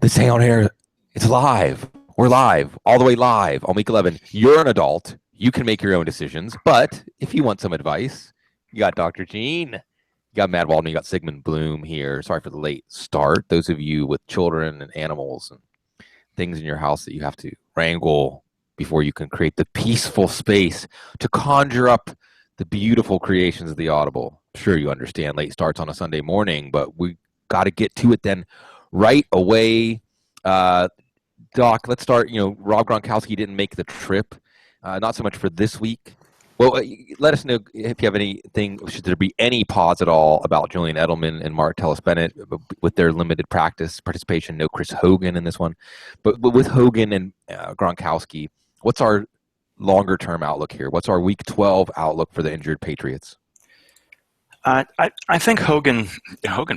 This Hang On Air, it's live. We're live, all the way live on week 11. You're an adult. You can make your own decisions. But if you want some advice, you got Dr. Gene. You got Matt Waldman. You got Sigmund Bloom here. Sorry for the late start. Those of you with children and animals and things in your house that you have to wrangle before you can create the peaceful space to conjure up the beautiful creations of the Audible. Sure, you understand late starts on a Sunday morning, but we got to get to it then right away. Doc, let's start. Rob Gronkowski didn't make the trip, not so much for this week. Well, let us know if you have anything. Should there be any pause at all about Julian Edelman and Martellus Bennett with their limited participation? No Chris Hogan in this one, but with Hogan and Gronkowski, what's our longer-term outlook here? What's our Week 12 outlook for the injured Patriots? I think Hogan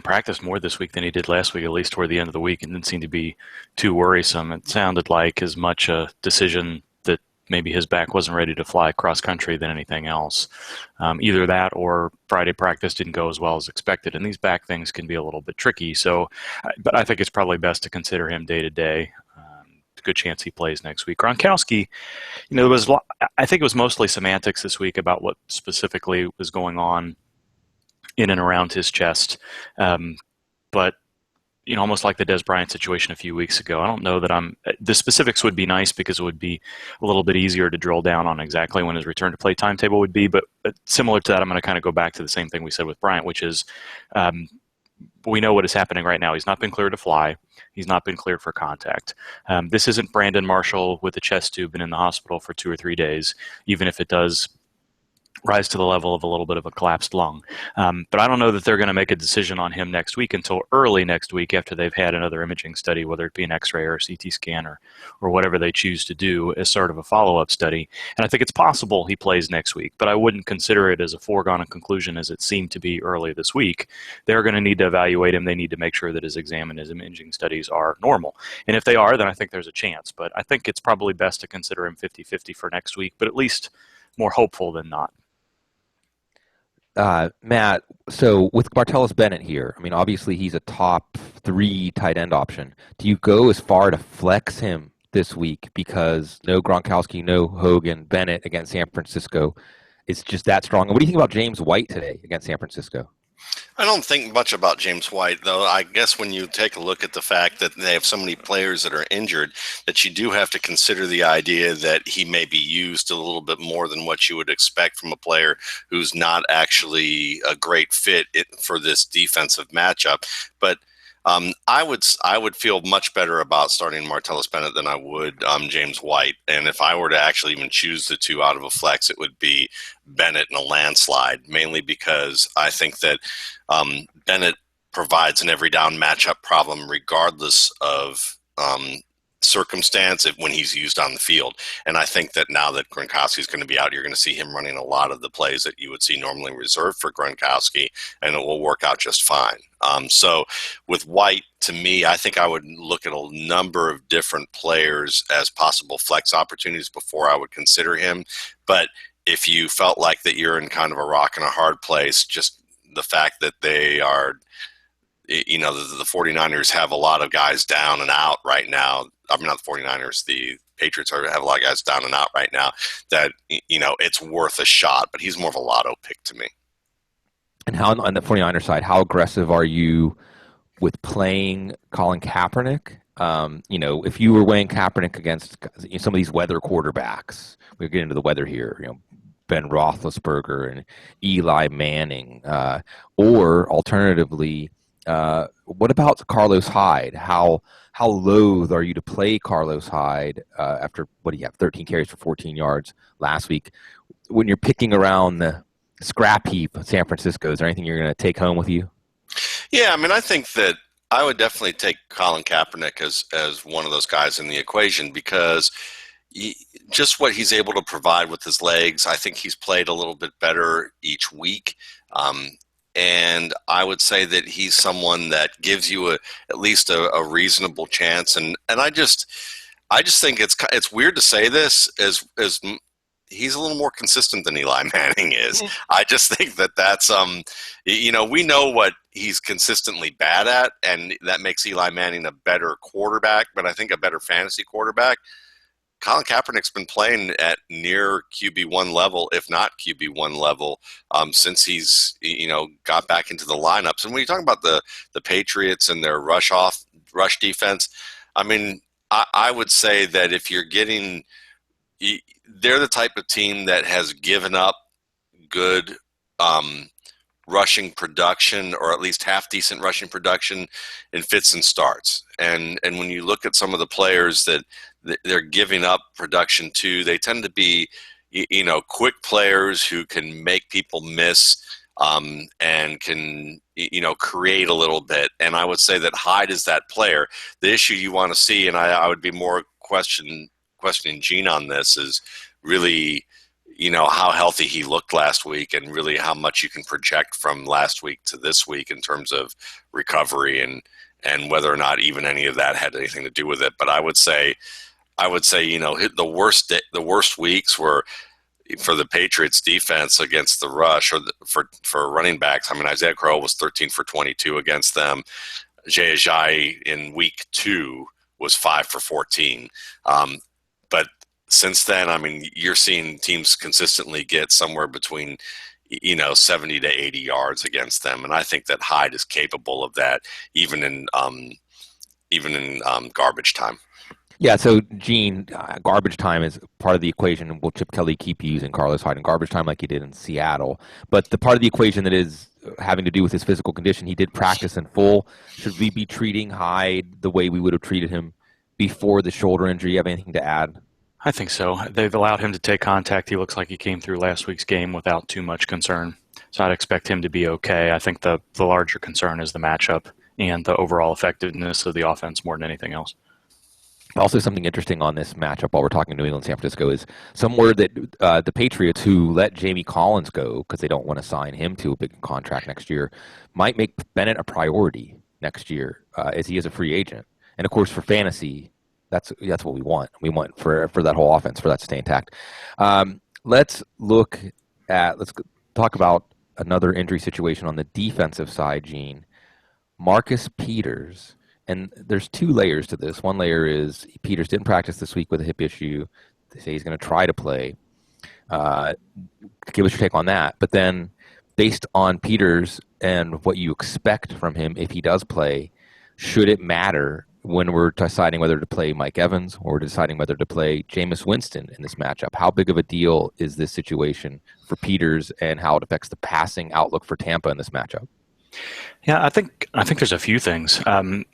practiced more this week than he did last week, at least toward the end of the week, and didn't seem to be too worrisome. It sounded like as much a decision that maybe his back wasn't ready to fly cross-country than anything else. Either that or Friday practice didn't go as well as expected, and these back things can be a little bit tricky. But I think it's probably best to consider him day-to-day. Good chance he plays next week. Gronkowski, I think it was mostly semantics this week about what specifically was going on in and around his chest. But, almost like the Des Bryant situation a few weeks ago, I don't know that the specifics would be nice because it would be a little bit easier to drill down on exactly when his return to play timetable would be. But similar to that, I'm going to kind of go back to the same thing we said with Bryant, which is we know what is happening right now. He's not been cleared to fly. He's not been cleared for contact. This isn't Brandon Marshall with a chest tube and in the hospital for 2 or 3 days, even if it does rise to the level of a little bit of a collapsed lung. But I don't know that they're going to make a decision on him next week until early next week after they've had another imaging study, whether it be an X-ray or a CT scan or whatever they choose to do as sort of a follow-up study. And I think it's possible he plays next week, but I wouldn't consider it as a foregone conclusion as it seemed to be early this week. They're going to need to evaluate him. They need to make sure that his exam and his imaging studies are normal. And if they are, then I think there's a chance. But I think it's probably best to consider him 50-50 for next week, but at least more hopeful than not. Matt, so with Martellus Bennett here, obviously he's a top 3 tight end option. Do you go as far to flex him this week because no Gronkowski, no Hogan, Bennett against San Francisco? It's just that strong. And what do you think about James White today against San Francisco? I don't think much about James White, though. I guess when you take a look at the fact that they have so many players that are injured, that you do have to consider the idea that he may be used a little bit more than what you would expect from a player who's not actually a great fit for this defensive matchup. But I would feel much better about starting Martellus Bennett than I would James White. And if I were to actually even choose the two out of a flex, it would be Bennett in a landslide, mainly because I think that Bennett provides an every down matchup problem regardless of circumstance when he's used on the field. And I think that now that Gronkowski is going to be out, you're going to see him running a lot of the plays that you would see normally reserved for Gronkowski, and it will work out just fine. So with White, to me, I think I would look at a number of different players as possible flex opportunities before I would consider him. But if you felt like that you're in kind of a rock and a hard place, just the fact that they are, the 49ers have a lot of guys down and out right now. Not the 49ers, the Patriots have a lot of guys down and out right now that, it's worth a shot, but he's more of a lotto pick to me. And how on the 49ers side, how aggressive are you with playing Colin Kaepernick? If you were weighing Kaepernick against some of these weather quarterbacks, we'll get into the weather here, Ben Roethlisberger and Eli Manning, or alternatively, what about Carlos Hyde? How loath are you to play Carlos Hyde after, 13 carries for 14 yards last week? When you're picking around the scrap heap of San Francisco, is there anything you're going to take home with you? Yeah, I think that I would definitely take Colin Kaepernick as one of those guys in the equation because just what he's able to provide with his legs, I think he's played a little bit better each week. And I would say that he's someone that gives you at least a reasonable chance. And I just think it's weird to say this as he's a little more consistent than Eli Manning is. I just think that's we know what he's consistently bad at, and that makes Eli Manning a better quarterback, but I think a better fantasy quarterback. Colin Kaepernick's been playing at near QB1 level, if not QB1 level, since he's got back into the lineups. And when you talk about the Patriots and their rush defense, I mean, I would say that if you're getting, they're the type of team that has given up good rushing production, or at least half decent rushing production, in fits and starts. And when you look at some of the players that they're giving up production to, they tend to be, quick players who can make people miss and can, create a little bit. And I would say that Hyde is that player. The issue you want to see, and I would be more questioning Gene on this, is really, how healthy he looked last week, and really how much you can project from last week to this week in terms of recovery and whether or not even any of that had anything to do with it. But I would say, the worst weeks were for the Patriots defense against the rush, or for running backs. I mean, Isaiah Crowell was 13 for 22 against them. Jay Ajayi in week 2 was 5 for 14. But since then, I mean, you're seeing teams consistently get somewhere between 70 to 80 yards against them, and I think that Hyde is capable of that, even in garbage time. Yeah, so Gene, garbage time is part of the equation, and will Chip Kelly keep using Carlos Hyde in garbage time like he did in Seattle? But the part of the equation that is having to do with his physical condition, he did practice in full. Should we be treating Hyde the way we would have treated him before the shoulder injury? You have anything to add? I think so. They've allowed him to take contact. He looks like he came through last week's game without too much concern. So I'd expect him to be okay. I think the larger concern is the matchup and the overall effectiveness of the offense more than anything else. Also, something interesting on this matchup while we're talking New England, San Francisco, is somewhere that the Patriots, who let Jamie Collins go because they don't want to sign him to a big contract next year, might make Bennett a priority next year as he is a free agent. And, of course, for fantasy, that's what we want. We want for that whole offense, for that to stay intact. Let's talk about another injury situation on the defensive side, Gene. Marcus Peters. And there's 2 layers to this. One layer is Peters didn't practice this week with a hip issue. They say he's going to try to play. Give us your take on that. But then based on Peters and what you expect from him if he does play, should it matter when we're deciding whether to play Mike Evans or we're deciding whether to play Jameis Winston in this matchup? How big of a deal is this situation for Peters and how it affects the passing outlook for Tampa in this matchup? Yeah, I think there's a few things. The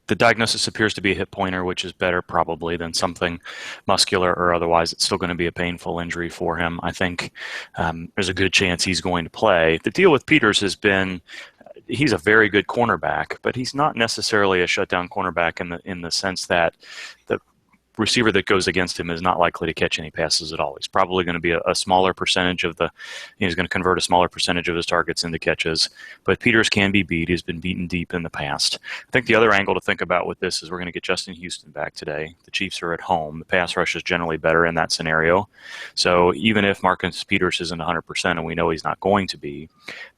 diagnosis appears to be a hip pointer, which is better probably than something muscular or otherwise. It's still going to be a painful injury for him. I think there's a good chance he's going to play. The deal with Peters has been he's a very good cornerback, but he's not necessarily a shutdown cornerback in the sense that the receiver that goes against him is not likely to catch any passes at all. He's probably going to be a smaller percentage of he's going to convert a smaller percentage of his targets into catches. But Peters can be beat. He's been beaten deep in the past. I think the other angle to think about with this is we're going to get Justin Houston back today. The Chiefs are at home. The pass rush is generally better in that scenario. So even if Marcus Peters isn't 100%, and we know he's not going to be,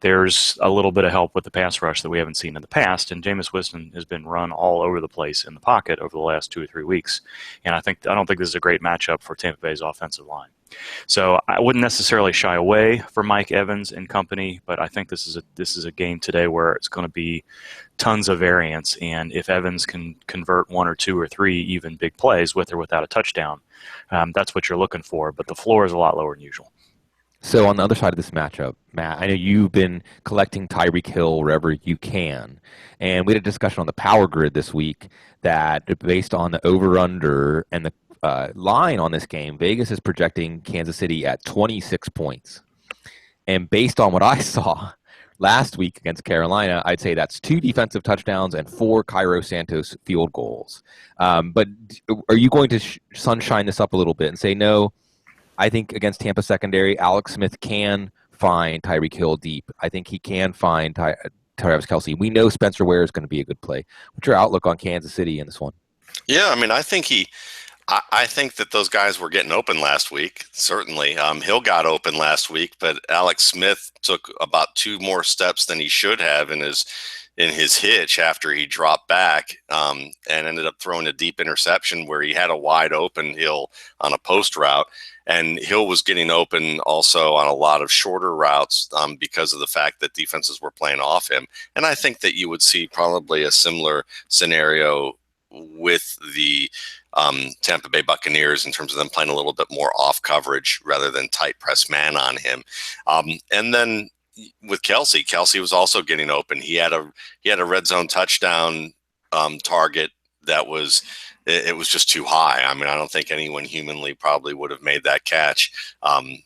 there's a little bit of help with the pass rush that we haven't seen in the past. And Jameis Winston has been run all over the place in the pocket over the last 2 or 3 weeks. And I don't think this is a great matchup for Tampa Bay's offensive line. So I wouldn't necessarily shy away from Mike Evans and company, but I think this is a game today where it's going to be tons of variance. And if Evans can convert 1 or 2 or 3 even big plays with or without a touchdown, that's what you're looking for. But the floor is a lot lower than usual. So on the other side of this matchup, Matt, I know you've been collecting Tyreek Hill wherever you can. And we had a discussion on the Power Grid this week that based on the over-under and the line on this game, Vegas is projecting Kansas City at 26 points. And based on what I saw last week against Carolina, I'd say that's 2 defensive touchdowns and 4 Cairo Santos field goals. But are you going to sunshine this up a little bit and say, no, I think against Tampa secondary, Alex Smith can find Tyreek Hill deep. I think he can find Travis Kelce. We know Spencer Ware is going to be a good play. What's your outlook on Kansas City in this one? Yeah, I mean, I think I think that those guys were getting open last week. Certainly, Hill got open last week, but Alex Smith took about 2 more steps than he should have in his hitch after he dropped back, and ended up throwing a deep interception where he had a wide open Hill on a post route. And Hill was getting open also on a lot of shorter routes because of the fact that defenses were playing off him. And I think that you would see probably a similar scenario with the Tampa Bay Buccaneers in terms of them playing a little bit more off coverage rather than tight press man on him. And then with Kelsey was also getting open. He had a red zone touchdown target that was just too high. I mean, I don't think anyone humanly probably would have made that catch. And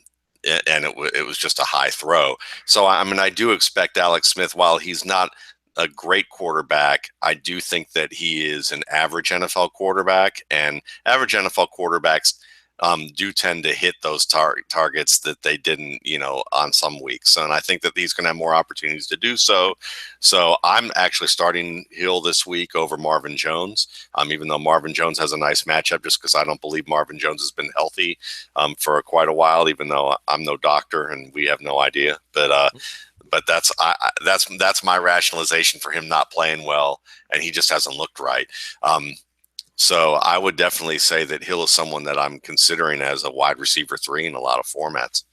it was just a high throw. So, I mean, I do expect Alex Smith, while he's not a great quarterback, I do think that he is an average NFL quarterback, and average NFL quarterbacks do tend to hit those targets that they didn't, on some weeks. And I think that he's going to have more opportunities to do so. So I'm actually starting Hill this week over Marvin Jones, even though Marvin Jones has a nice matchup, just because I don't believe Marvin Jones has been healthy for quite a while, even though I'm no doctor and we have no idea. But that's my rationalization for him not playing well, and he just hasn't looked right. So I would definitely say that Hill is someone that I'm considering as a wide receiver 3 in a lot of formats.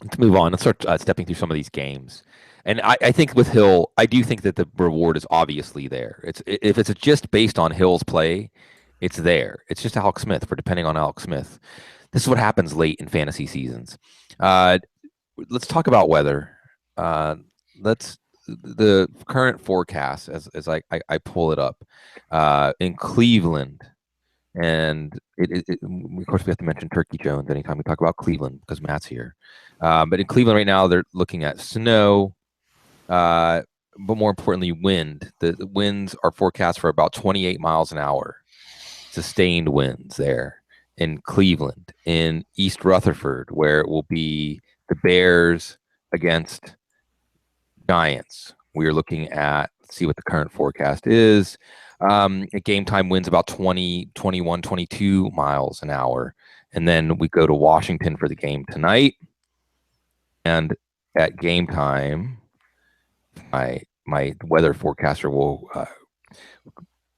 Let's move on. Let's start stepping through some of these games. And I think with Hill, I do think that the reward is obviously there. If it's just based on Hill's play, it's there. It's just Alex Smith. We're depending on Alex Smith. This is what happens late in fantasy seasons. Let's talk about weather. The current forecast as I pull it up in Cleveland, and of course we have to mention Turkey Jones anytime we talk about Cleveland because Matt's here. But in Cleveland right now they're looking at snow, but more importantly wind. The winds are forecast for about 28 miles an hour, sustained winds there in Cleveland. In East Rutherford, where it will be the Bears against Giants, we are looking at, let's see what the current forecast is. At game time, winds about 20, 21, 22 miles an hour. And then we go to Washington for the game tonight. And at game time, my weather forecaster will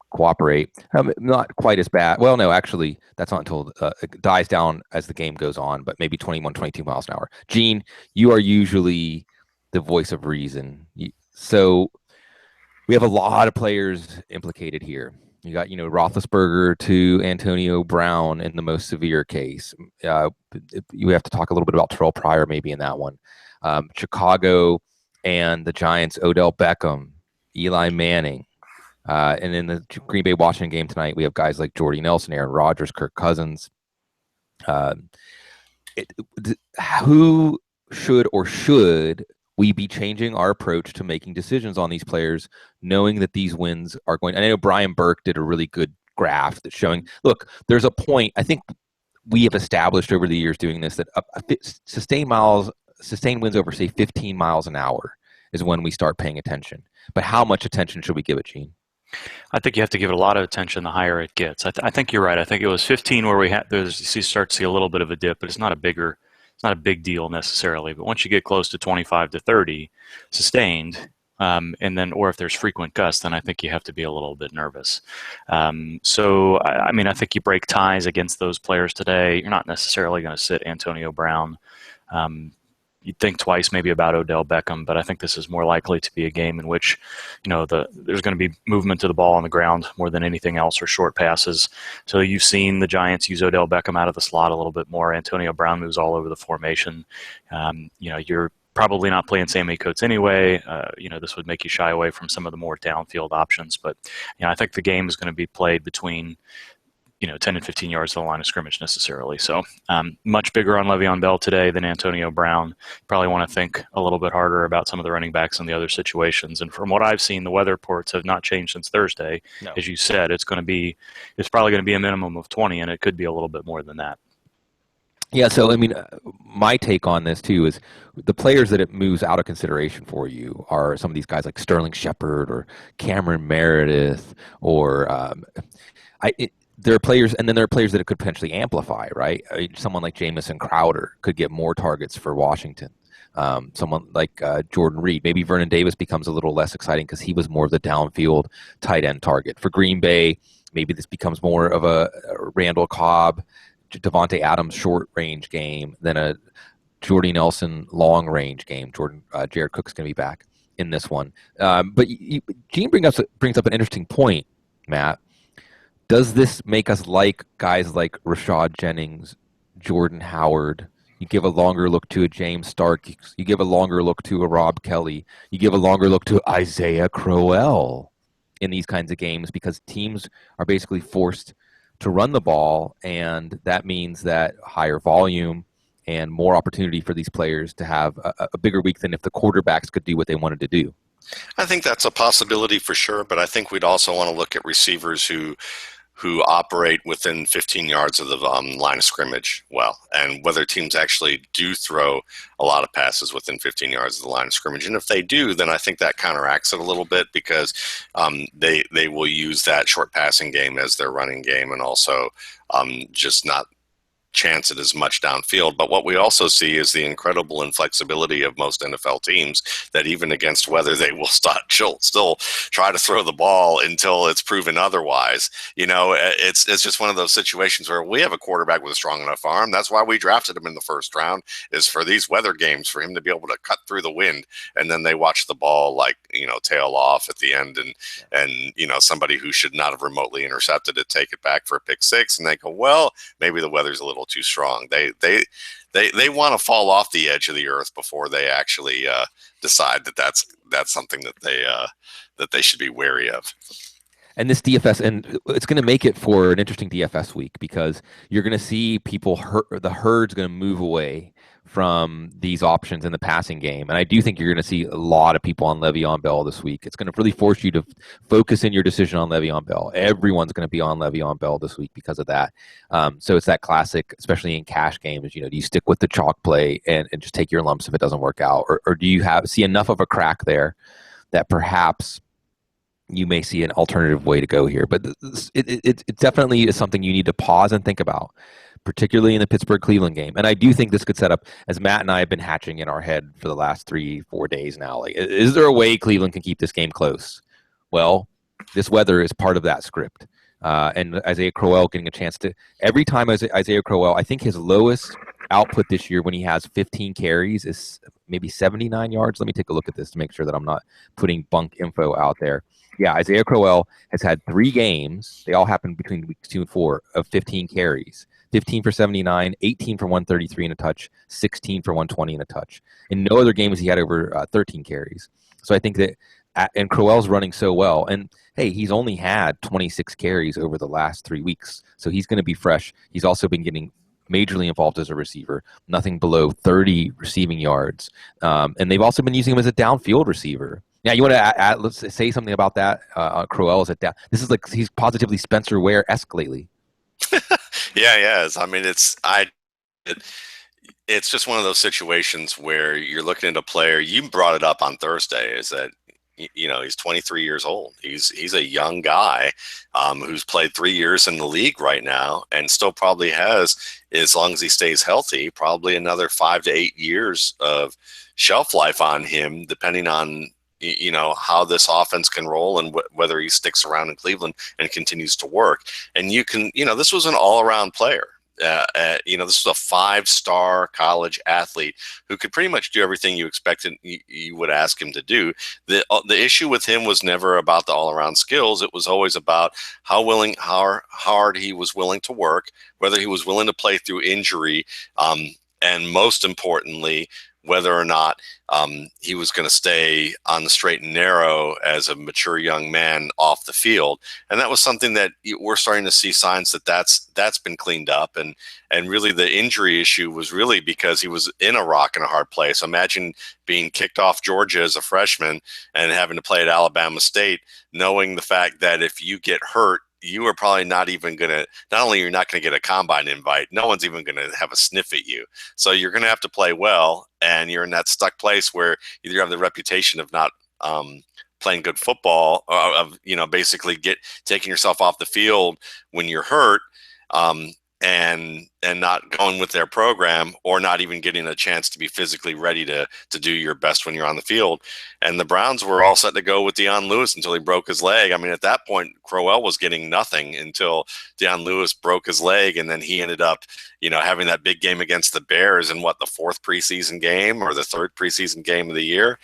cooperate. Not quite as bad. Well, no, actually, that's not until it dies down as the game goes on, but maybe 21, 22 miles an hour. Gene, you are usually the voice of reason. So we have a lot of players implicated here. You got, Roethlisberger to Antonio Brown in the most severe case. You have to talk a little bit about Terrell Pryor maybe in that one. Chicago and the Giants, Odell Beckham, Eli Manning. And in the Green Bay Washington game tonight, we have guys like Jordy Nelson, Aaron Rodgers, Kirk Cousins. Who should we be changing our approach to making decisions on these players, knowing that these wins are going? I know Brian Burke did a really good graph that's showing, look, there's a point, I think we have established over the years doing this, that sustained winds over, say, 15 miles an hour is when we start paying attention. But how much attention should we give it, Gene? I think you have to give it a lot of attention the higher it gets. I think you're right. I think it was 15 where you start to see a little bit of a dip, but it's not a big deal necessarily. But once you get close to 25 to 30 sustained, and then, or if there's frequent gusts, then I think you have to be a little bit nervous. So, I think you break ties against those players today. You're not necessarily going to sit Antonio Brown. You'd think twice maybe about Odell Beckham, but I think this is more likely to be a game in which, there's going to be movement to the ball on the ground more than anything else, or short passes. So you've seen the Giants use Odell Beckham out of the slot a little bit more. Antonio Brown moves all over the formation. You're probably not playing Sammy Coates anyway. This would make you shy away from some of the more downfield options. But, I think the game is going to be played between 10 and 15 yards to the line of scrimmage necessarily. So much bigger on Le'Veon Bell today than Antonio Brown. Probably want to think a little bit harder about some of the running backs in the other situations. And from what I've seen, the weather reports have not changed since Thursday. No. As you said, it's probably going to be a minimum of 20, and it could be a little bit more than that. Yeah, so my take on this too is the players that it moves out of consideration for you are some of these guys like Sterling Shepard or Cameron Meredith or there are players, and then there are players that it could potentially amplify, right? Someone like Jamison Crowder could get more targets for Washington. Someone like Jordan Reed, maybe Vernon Davis becomes a little less exciting because he was more of the downfield tight end target. For Green Bay, maybe this becomes more of a Randall Cobb, Devontae Adams short range game than a Jordy Nelson long range game. Jared Cook's going to be back in this one. But Gene brings up an interesting point, Matt. Does this make us like guys like Rashad Jennings, Jordan Howard? You give a longer look to a James Stark. You give a longer look to a Rob Kelly. You give a longer look to Isaiah Crowell in these kinds of games because teams are basically forced to run the ball, and that means that higher volume and more opportunity for these players to have a bigger week than if the quarterbacks could do what they wanted to do. I think that's a possibility for sure, but I think we'd also want to look at receivers who operate within 15 yards of the line of scrimmage well, and whether teams actually do throw a lot of passes within 15 yards of the line of scrimmage. And if they do, then I think that counteracts it a little bit because they will use that short passing game as their running game and also just not chance it as much downfield. But what we also see is the incredible inflexibility of most NFL teams that even against weather, they will still try to throw the ball until it's proven otherwise. It's just one of those situations where we have a quarterback with a strong enough arm. That's why we drafted him in the first round, is for these weather games, for him to be able to cut through the wind. And then they watch the ball tail off at the end and somebody who should not have remotely intercepted it take it back for a pick six. And they go, well, maybe the weather's a little too strong. They want to fall off the edge of the earth before they actually decide that that's something that they should be wary of. And this DFS, and it's going to make it for an interesting DFS week because you're going to see the herd's going to move away from these options in the passing game. And I do think you're going to see a lot of people on Le'Veon Bell this week. It's going to really force you to focus in your decision on Le'Veon Bell. Everyone's going to be on Le'Veon Bell this week because of that. So it's that classic, especially in cash games, do you stick with the chalk play and just take your lumps if it doesn't work out? Or do you see enough of a crack there that perhaps you may see an alternative way to go here? But it definitely is something you need to pause and think about, particularly in the Pittsburgh-Cleveland game. And I do think this could set up, as Matt and I have been hatching in our head for the last 3-4 days now, like, is there a way Cleveland can keep this game close? Well, this weather is part of that script. And Isaiah Crowell getting a chance to, every time Isaiah Crowell, I think his lowest output this year when he has 15 carries is maybe 79 yards. Let me take a look at this to make sure that I'm not putting bunk info out there. Yeah, Isaiah Crowell has had 3 games. They all happened between weeks 2 and 4 of 15 carries. 15 for 79, 18 for 133 and a touch, 16 for 120 and a touch. In no other games he had over 13 carries. So I think that, and Crowell's running so well. And hey, he's only had 26 carries over the last 3 weeks. So he's going to be fresh. He's also been getting majorly involved as a receiver, nothing below 30 receiving yards. And they've also been using him as a downfield receiver. Now, you want to let's say something about that? Crowell is at down. This is like he's positively Spencer Ware-esque lately. Yeah. I mean, it's just one of those situations where you're looking at a player. You brought it up on Thursday, is that he's 23 years old. He's a young guy who's played 3 years in the league right now, and still probably has, as long as he stays healthy, probably another 5 to 8 years of shelf life on him, depending on how this offense can roll and whether he sticks around in Cleveland and continues to work. And this was an all-around player. This was a 5-star college athlete who could pretty much do everything you expected you would ask him to do. The issue with him was never about the all-around skills. It was always about how hard he was willing to work, whether he was willing to play through injury, and most importantly, whether or not he was going to stay on the straight and narrow as a mature young man off the field. And that was something that we're starting to see signs that's been cleaned up. And really the injury issue was really because he was in a rock and a hard place. Imagine being kicked off Georgia as a freshman and having to play at Alabama State, knowing the fact that if you get hurt, you are probably not even going to, not only you're not going to get a combine invite, no one's even going to have a sniff at you. So you're going to have to play well, and you're in that stuck place where either you have the reputation of not playing good football, of basically taking yourself off the field when you're hurt, and not going with their program, or not even getting a chance to be physically ready to do your best when you're on the field. And the Browns were all set to go with Deion Lewis until he broke his leg. I mean, at that point, Crowell was getting nothing until Deion Lewis broke his leg, and then he ended up, having that big game against the Bears in the fourth preseason game or the third preseason game of the year.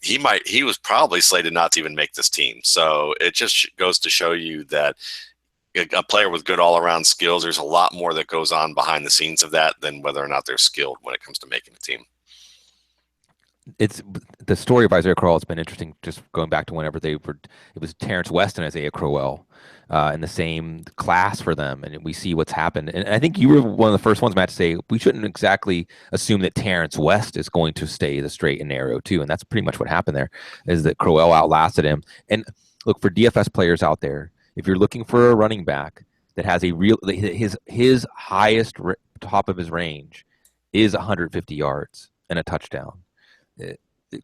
He was probably slated not to even make this team. So it just goes to show you that a player with good all-around skills, there's a lot more that goes on behind the scenes of that than whether or not they're skilled when it comes to making a team. It's the story of Isaiah Crowell has been interesting, just going back to whenever it was Terrence West and Isaiah Crowell in the same class for them, and we see what's happened. And I think you were one of the first ones, Matt, to say we shouldn't exactly assume that Terrence West is going to stay the straight and narrow too, and that's pretty much what happened there, is that Crowell outlasted him. And look, for DFS players out there, if you're looking for a running back that has his highest top of his range is 150 yards and a touchdown,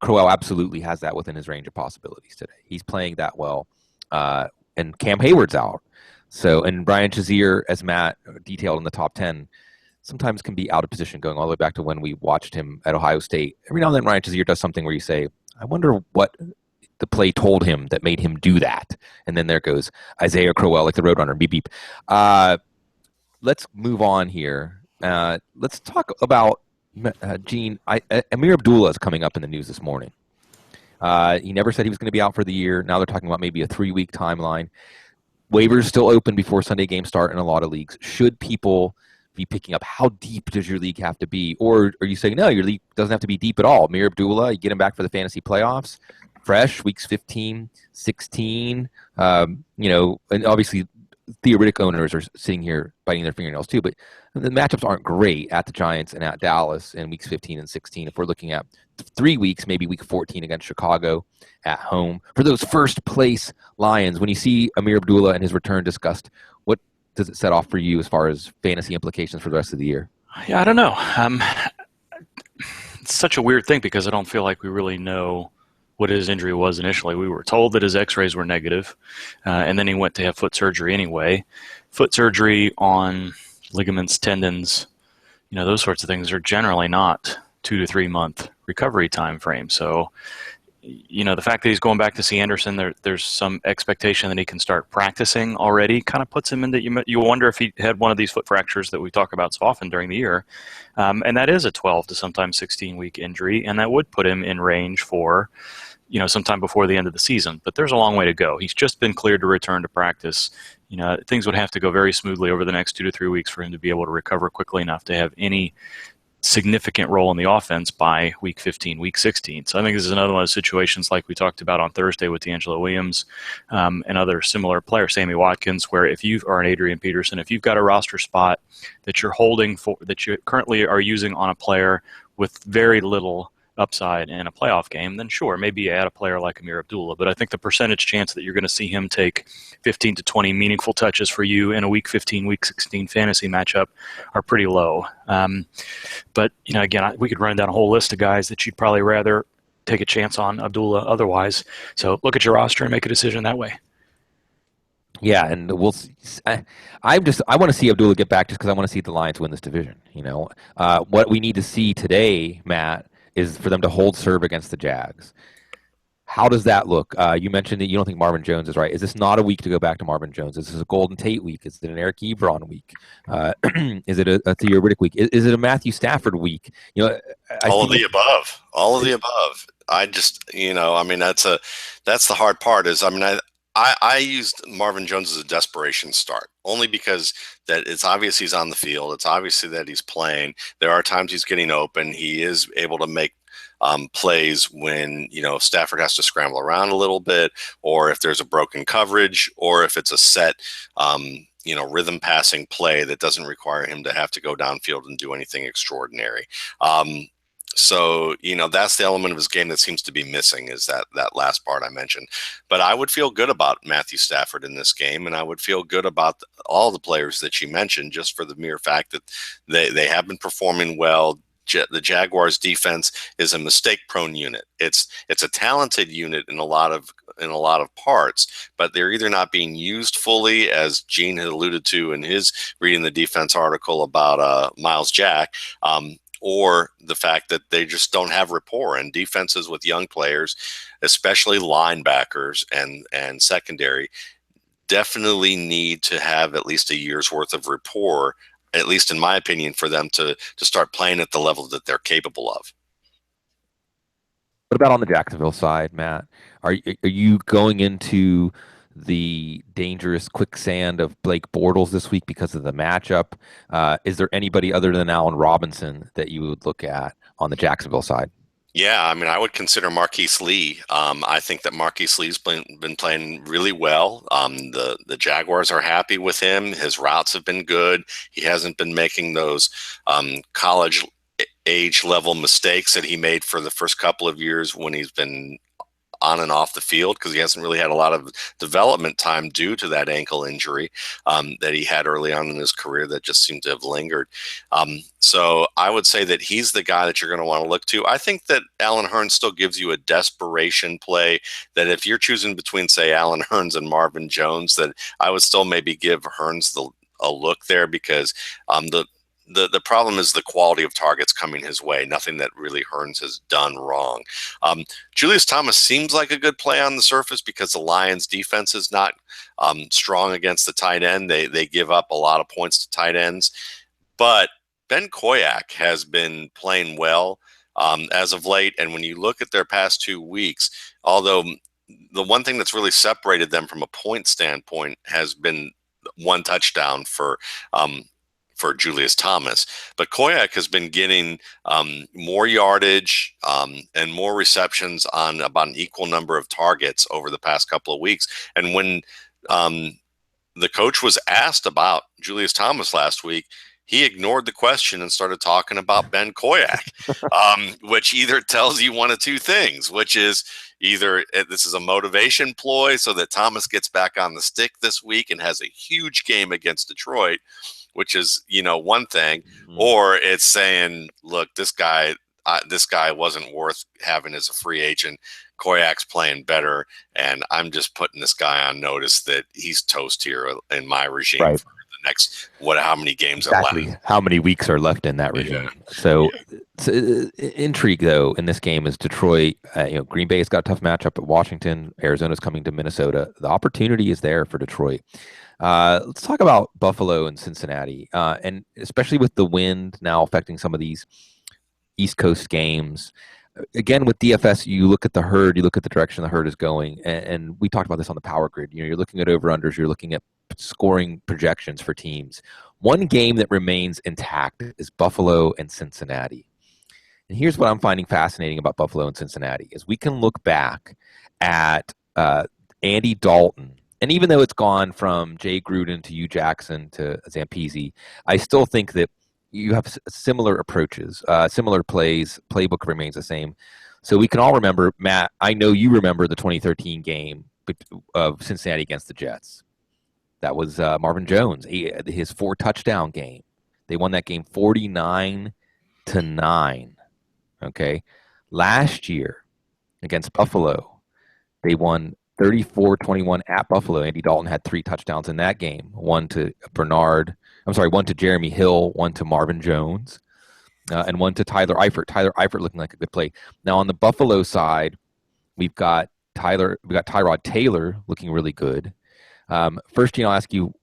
Crowell absolutely has that within his range of possibilities today. He's playing that well, and Cam Hayward's out. So, and Brian Shazier, as Matt detailed in the top 10, sometimes can be out of position, going all the way back to when we watched him at Ohio State. Every now and then, Brian Shazier does something where you say, I wonder what the play told him that made him do that. And then there goes Isaiah Crowell, like the Roadrunner, beep, beep. Let's move on here. Let's talk about, Gene, Amir Abdullah is coming up in the news this morning. He never said he was going to be out for the year. Now they're talking about maybe a 3-week timeline. Waivers still open before Sunday games start in a lot of leagues. Should people be picking up? How deep does your league have to be? Or are you saying, no, your league doesn't have to be deep at all? Amir Abdullah, you get him back for the fantasy playoffs. Fresh, weeks 15, 16, and obviously theoretic owners are sitting here biting their fingernails too, but the matchups aren't great at the Giants and at Dallas in weeks 15 and 16. If we're looking at 3 weeks, maybe week 14 against Chicago at home. For those first place Lions, when you see Amir Abdullah and his return discussed, what does it set off for you as far as fantasy implications for the rest of the year? Yeah, I don't know. It's such a weird thing because I don't feel like we really know what his injury was initially. We were told that his x-rays were negative, and then he went to have foot surgery anyway. Foot surgery on ligaments, tendons, those sorts of things are generally not 2 to 3 month recovery time frame. So, the fact that he's going back to see Anderson, there's some expectation that he can start practicing already, kind of puts him in that you wonder if he had one of these foot fractures that we talk about so often during the year. And that is a 12 to sometimes 16-week injury, and that would put him in range for sometime before the end of the season. But there's a long way to go. He's just been cleared to return to practice. Things would have to go very smoothly over the next 2 to 3 weeks for him to be able to recover quickly enough to have any significant role in the offense by week 15, week 16. So I think this is another one of those situations like we talked about on Thursday with D'Angelo Williams and other similar players, Sammy Watkins, where if you are an Adrian Peterson, if you've got a roster spot that you're holding for, that you currently are using on a player with very little upside in a playoff game, then sure, maybe you add a player like Amir Abdullah. But I think the percentage chance that you're going to see him take 15 to 20 meaningful touches for you in a week 15, week 16 fantasy matchup are pretty low. But, again, we could run down a whole list of guys that you'd probably rather take a chance on Abdullah otherwise. So look at your roster and make a decision that way. Yeah, and we'll see. I want to see Abdullah get back just because I want to see the Lions win this division. What we need to see today, Matt, is for them to hold serve against the Jags. How does that look? You mentioned that you don't think Marvin Jones is right. Is this not a week to go back to Marvin Jones? Is this a Golden Tate week? Is it an Eric Ebron week? Is it a Theo Riddick week? Is it a Matthew Stafford week? All of the above. All of the above. That's the hard part I used Marvin Jones as a desperation start, only because that it's obvious he's on the field. It's obviously that he's playing. There are times he's getting open. He is able to make plays when, Stafford has to scramble around a little bit, or if there's a broken coverage, or if it's a set, rhythm passing play that doesn't require him to have to go downfield and do anything extraordinary. So, that's the element of his game that seems to be missing, is that last part I mentioned. But I would feel good about Matthew Stafford in this game, and I would feel good about all the players that you mentioned, just for the mere fact that they have been performing well. the Jaguars defense is a mistake-prone unit. It's a talented unit in a lot of parts, but they're either not being used fully, as Gene had alluded to in his reading the defense article about Miles Jack, or the fact that they just don't have rapport. And defenses with young players, especially linebackers and secondary, definitely need to have at least a year's worth of rapport, at least in my opinion, for them to start playing at the level that they're capable of. What about on the Jacksonville side, Matt? Are you going into the dangerous quicksand of Blake Bortles this week because of the matchup? Is there anybody other than Allen Robinson that you would look at on the Jacksonville side? Yeah, I mean, I would consider Marquise Lee. I think that Marquise Lee's been playing really well. The Jaguars are happy with him. His routes have been good. He hasn't been making those college age level mistakes that he made for the first couple of years when he's been on and off the field, because he hasn't really had a lot of development time due to that ankle injury that he had early on in his career that just seemed to have lingered. So I would say that he's the guy that you're going to want to look to. I think that Allen Hurns still gives you a desperation play, that if you're choosing between, say, Allen Hurns and Marvin Jones, that I would still maybe give Hurns a look there, because the problem is the quality of targets coming his way. Nothing that really Hurns has done wrong. Julius Thomas seems like a good play on the surface because the Lions defense is not strong against the tight end. They give up a lot of points to tight ends. But Ben Koyak has been playing well as of late. And when you look at their past 2 weeks, although the one thing that's really separated them from a point standpoint has been one touchdown for Julius Thomas. But Koyak has been getting more yardage and more receptions on about an equal number of targets over the past couple of weeks. And when the coach was asked about Julius Thomas last week, he ignored the question and started talking about Ben Koyak, which either tells you one of two things, which is either this is a motivation ploy so that Thomas gets back on the stick this week and has a huge game against Detroit, which is, one thing, or it's saying, look, this guy wasn't worth having as a free agent. Koyak's playing better, and I'm just putting this guy on notice that he's toast here in my regime for the next, how many games are left. How many weeks are left in that regime? Yeah. So intrigue, though, in this game is Detroit. Green Bay's got a tough matchup at Washington. Arizona's coming to Minnesota. The opportunity is there for Detroit. Let's talk about Buffalo and Cincinnati, and especially with the wind now affecting some of these East Coast games. Again, with DFS, you look at the herd, you look at the direction the herd is going, and we talked about this on the Power Grid. You're looking at over-unders, you're looking at scoring projections for teams. One game that remains intact is Buffalo and Cincinnati. And here's what I'm finding fascinating about Buffalo and Cincinnati is we can look back at Andy Dalton. And even though it's gone from Jay Gruden to Hugh Jackson to Zampese, I still think that you have similar approaches, similar plays. Playbook remains the same. So we can all remember, Matt, I know you remember the 2013 game of Cincinnati against the Jets. That was Marvin Jones, his 4-touchdown game. They won that game 49-9. Okay. Last year against Buffalo, they won 34-21 at Buffalo. Andy Dalton had 3 touchdowns in that game. One to Jeremy Hill, one to Marvin Jones, and one to Tyler Eifert. Tyler Eifert looking like a good play. Now on the Buffalo side, we've got Tyrod Taylor looking really good. First, I'll ask you,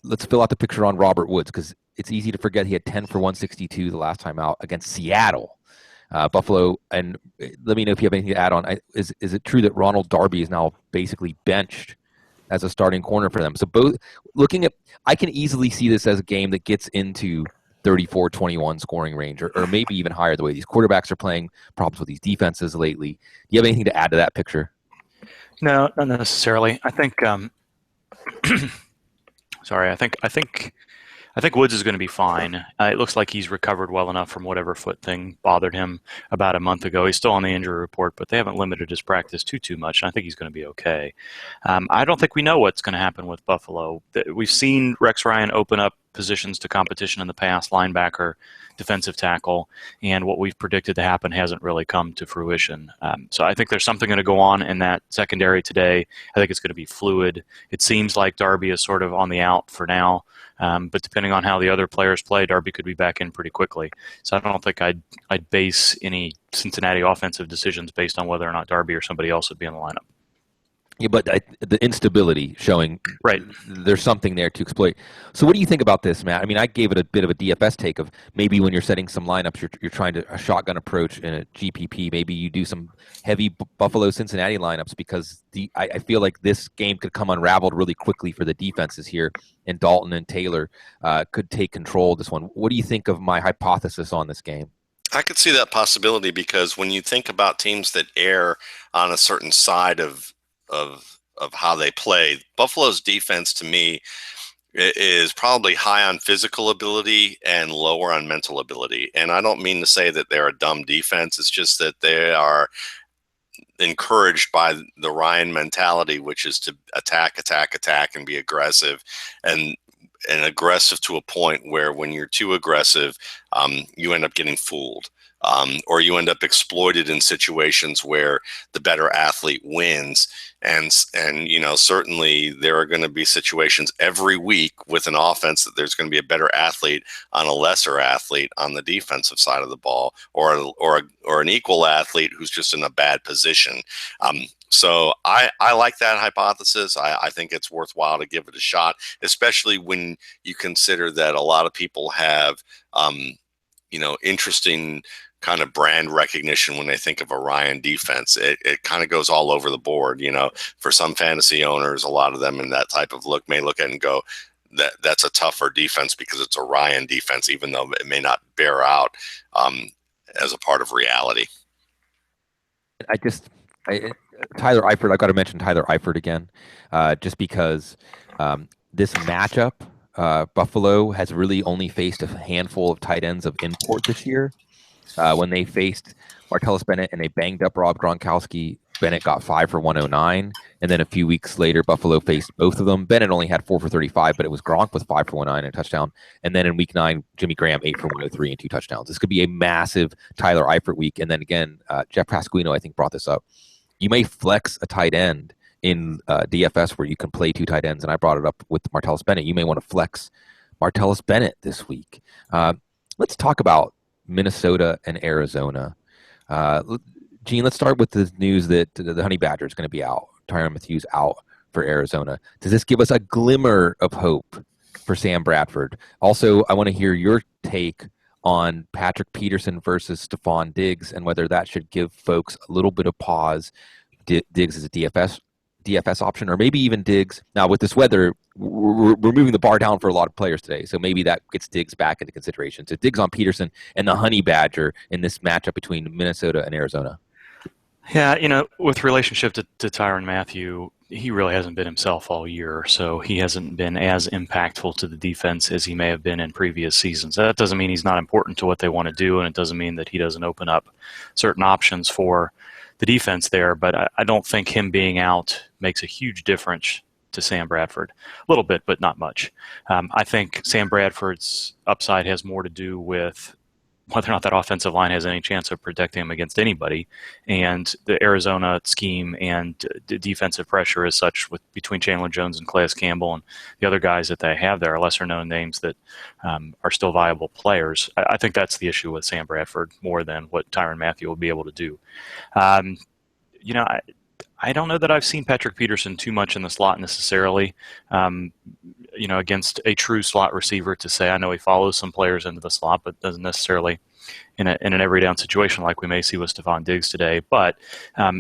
let's fill out the picture on Robert Woods, because it's easy to forget he had 10 for 162 the last time out against Seattle. Buffalo, and let me know if you have anything to add on. Is it true that Ronald Darby is now basically benched as a starting corner for them? So both I can easily see this as a game that gets into 34-21 scoring range, or maybe even higher the way these quarterbacks are playing, problems with these defenses lately. Do you have anything to add to that picture? No, not necessarily. I think sorry, I think Woods is going to be fine. It looks like he's recovered well enough from whatever foot thing bothered him about a month ago. He's still on the injury report, but they haven't limited his practice too much, and I think he's going to be okay. I don't think we know what's going to happen with Buffalo. We've seen Rex Ryan open up positions to competition in the past. Linebacker defensive tackle, and what we've predicted to happen hasn't really come to fruition. So I think there's something going to go on in that secondary today. I think it's going to be fluid. It seems like Darby is sort of on the out for now, but depending on how the other players play, Darby could be back in pretty quickly. So I don't think I'd base any Cincinnati offensive decisions based on whether or not Darby or somebody else would be in the lineup. Yeah, but the instability showing Right. There's something there to exploit. So what do you think about this, Matt? I mean, I gave it a bit of a DFS take of maybe when you're setting some lineups, you're trying to a shotgun approach in a GPP. Maybe you do some heavy Buffalo-Cincinnati lineups because I feel like this game could come unraveled really quickly for the defenses here, and Dalton and Taylor could take control of this one. What do you think of my hypothesis on this game? I could see that possibility because when you think about teams that err on a certain side of how they play, Buffalo's defense to me is probably high on physical ability and lower on mental ability. And I don't mean to say that they're a dumb defense. It's just that they are encouraged by the Ryan mentality, which is to attack, and be aggressive, and aggressive to a point where when you're too aggressive, you end up getting fooled. Or you end up exploited in situations where the better athlete wins. And certainly there are going to be situations every week with an offense that there's going to be a better athlete on a lesser athlete on the defensive side of the ball, or an equal athlete who's just in a bad position. So I like that hypothesis. I think it's worthwhile to give it a shot, especially when you consider that a lot of people have, interesting kind of brand recognition when they think of a Ryan defense. It kind of goes all over the board. For some fantasy owners, a lot of them in that type of look may look at it and go, that's a tougher defense because it's a Ryan defense, even though it may not bear out as a part of reality. Tyler Eifert, I've got to mention Tyler Eifert again, just because this matchup, Buffalo has really only faced a handful of tight ends of import this year. When they faced Martellus Bennett and a banged-up Rob Gronkowski, Bennett got 5 for 109, and then a few weeks later, Buffalo faced both of them. Bennett only had 4 for 35, but it was Gronk with 5 for 109 and a touchdown. And then in Week 9, Jimmy Graham 8 for 103 and 2 touchdowns. This could be a massive Tyler Eifert week. And then again, Jeff Pasquino, I think, brought this up. You may flex a tight end in DFS where you can play 2 tight ends, and I brought it up with Martellus Bennett. You may want to flex Martellus Bennett this week. Let's talk about Minnesota and Arizona. Gene, let's start with the news that the Honey Badger is going to be out. Tyrann Mathieu out for Arizona. Does this give us a glimmer of hope for Sam Bradford? Also, I want to hear your take on Patrick Peterson versus Stephon Diggs and whether that should give folks a little bit of pause. Diggs is a DFS option, or maybe even Diggs. Now, with this weather, we're moving the bar down for a lot of players today, so maybe that gets Diggs back into consideration. So Diggs on Peterson and the Honey Badger in this matchup between Minnesota and Arizona. Yeah, with relationship to Tyrann Mathieu, he really hasn't been himself all year, so he hasn't been as impactful to the defense as he may have been in previous seasons. That doesn't mean he's not important to what they want to do, and it doesn't mean that he doesn't open up certain options for the defense there, but I don't think him being out makes a huge difference to Sam Bradford. A little bit, but not much. I think Sam Bradford's upside has more to do with whether or not that offensive line has any chance of protecting him against anybody. And the Arizona scheme and the defensive pressure is such between Chandler Jones and Calais Campbell and the other guys that they have there, lesser-known names that are still viable players. I think that's the issue with Sam Bradford more than what Tyrann Mathieu will be able to do. I don't know that I've seen Patrick Peterson too much in the slot necessarily, against a true slot receiver to say, I know he follows some players into the slot, but doesn't necessarily in an every down situation like we may see with Stephon Diggs today. But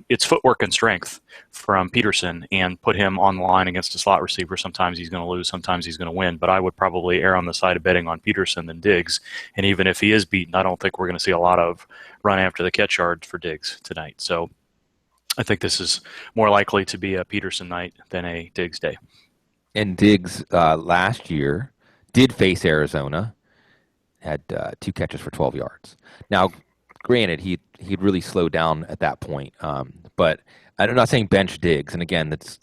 it's footwork and strength from Peterson, and put him on the line against a slot receiver. Sometimes he's going to lose, sometimes he's going to win. But I would probably err on the side of betting on Peterson than Diggs. And even if he is beaten, I don't think we're going to see a lot of run after the catch yards for Diggs tonight. So I think this is more likely to be a Peterson night than a Diggs day. And Diggs last year did face Arizona, had 2 catches for 12 yards. Now, granted, he'd really slowed down at that point, but I'm not saying bench Diggs. And again, it's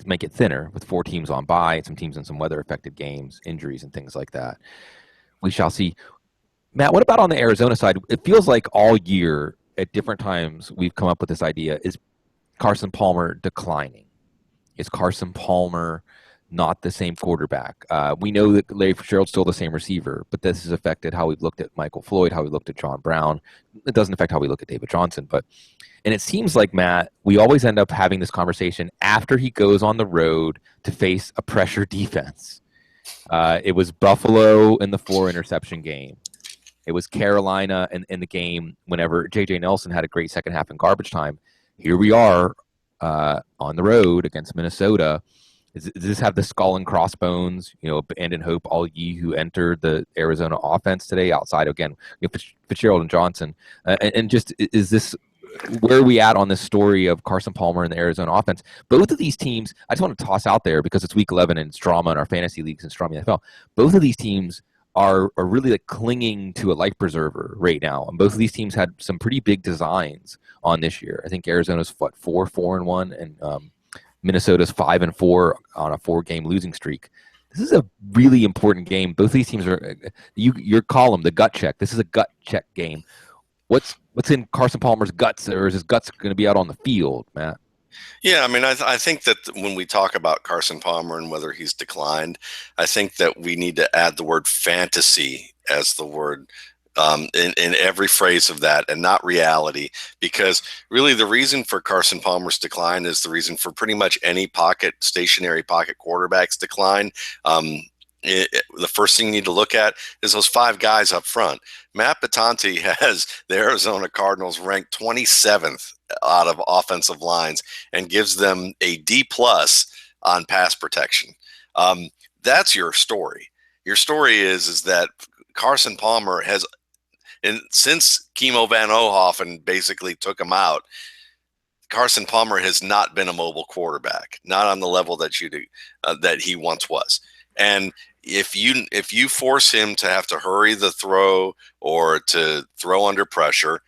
make it thinner with 4 teams on bye, some teams in some weather-affected games, injuries, and things like that. We shall see. Matt, what about on the Arizona side? It feels like all year at different times we've come up with this idea: is Carson Palmer declining? Is Carson Palmer not the same quarterback? We know that Larry Fitzgerald's still the same receiver, but this has affected how we've looked at Michael Floyd, how we looked at John Brown. It doesn't affect how we look at David Johnson, and it seems like, Matt, we always end up having this conversation after he goes on the road to face a pressure defense. It was Buffalo in the 4-interception game. It was Carolina in the game whenever J.J. Nelson had a great second half in garbage time. Here we are on the road against Minnesota. Does this have the skull and crossbones, abandon hope, all ye who entered the Arizona offense today outside, again, Fitzgerald and Johnson? And just, is this where are we at on this story of Carson Palmer and the Arizona offense? Both of these teams, I just want to toss out there because it's week 11 and it's drama in our fantasy leagues and drama in the NFL. Both of these teams are really like clinging to a life preserver right now. And both of these teams had some pretty big designs on this year. I think Arizona's 4-1, and Minnesota's 5-4 on a 4-game losing streak. This is a really important game. Both of these teams are your column, the gut check. This is a gut check game. What's in Carson Palmer's guts, or is his guts going to be out on the field, Matt? Yeah, I mean, I think that when we talk about Carson Palmer and whether he's declined, I think that we need to add the word fantasy as the word in every phrase of that, and not reality, because really the reason for Carson Palmer's decline is the reason for pretty much any stationary pocket quarterback's decline. The first thing you need to look at is those 5 guys up front. Matt Batanti has the Arizona Cardinals ranked 27th out of offensive lines and gives them a D+ on pass protection. That's your story. Your story is that Carson Palmer has, since Kimo Van Ohoffen basically took him out, Carson Palmer has not been a mobile quarterback, not on the level that that he once was. And if you force him to have to hurry the throw or to throw under pressure,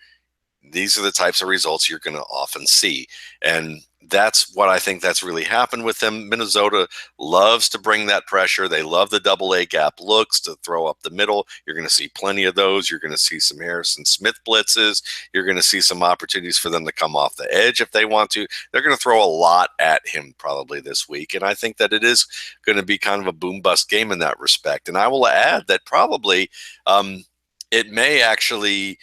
these are the types of results you're going to often see. And that's what I think that's really happened with them. Minnesota loves to bring that pressure. They love the double A gap looks to throw up the middle. You're going to see plenty of those. You're going to see some Harrison Smith blitzes. You're going to see some opportunities for them to come off the edge if they want to. They're going to throw a lot at him probably this week. And I think that it is going to be kind of a boom bust game in that respect. And I will add that probably it may actually,